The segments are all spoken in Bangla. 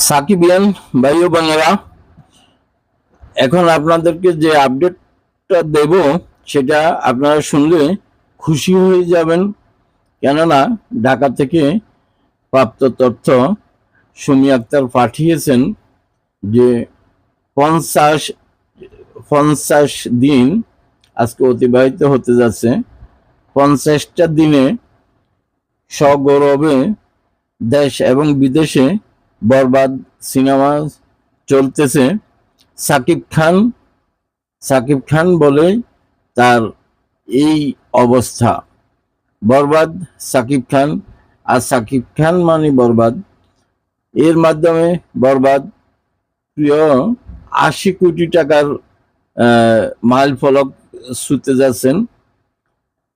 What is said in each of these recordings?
সাকিবিয়ান ভাই ও বোনেরা, এখন আপনাদেরকে যে আপডেটটা দেব সেটা আপনারা শুনলে খুশি হয়ে যাবেন। কেননা ঢাকা থেকে প্রাপ্ত তথ্য সুমি আক্তার পাঠিয়েছেন যে পঞ্চাশ 50 দিন আজকে অতিবাহিত হতে যাচ্ছে। 50টা দিনে সগৌরবে দেশ এবং বিদেশে বরবাদ সিনেমা চলতেছে। সাকিব খান বলে তার এই অবস্থা। বরবাদ সাকিব খান, আর সাকিব খান মানে বরবাদ। এর মাধ্যমে বরবাদ প্রিয় 80 কোটি টাকার মাইল ফলক ছুঁতে যাচ্ছেন।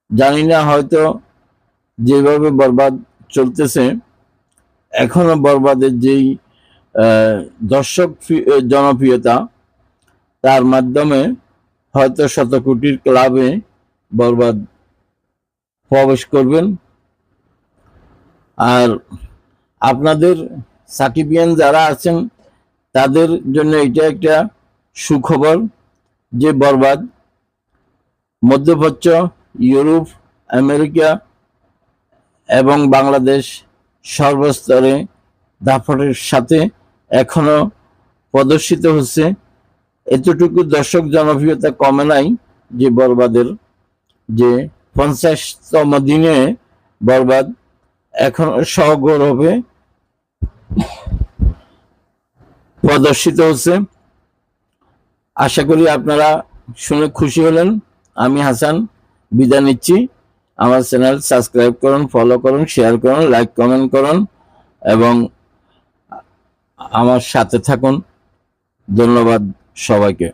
জানি না, হয়তো যেভাবে বরবাদ চলতেছে এখনো বরবাদের যেই দর্শক জনপ্রিয়তা, তার মাধ্যমে হয়তো 100 কোটির ক্লাবে বরবাদ প্রবেশ করবেন। আর আপনাদের সাকিবিয়ান যারা আছেন তাদের জন্য এটা একটা সুখবর যে বরবাদ মধ্যপ্রাচ্য, ইউরোপ, আমেরিকা এবং বাংলাদেশ সর্বস্তরে দাপটের সাথে এখনো প্রদর্শিত হচ্ছে। এতটুকু দর্শক জনপ্রিয়তা কমে নাই যে বরবাদের যে 50তম দিনে বরবাদ এখন সগৌরবে প্রদর্শিত হচ্ছে। আশা করি আপনারা শুনে খুশি হলেন। আমি হাসান বিদায় নিচ্ছি। আমার চ্যানেল সাবস্ক্রাইব করুন, ফলো করুন, শেয়ার করুন, লাইক কমেন্ট করুন এবং আমার সাথে থাকুন। ধন্যবাদ সবাইকে।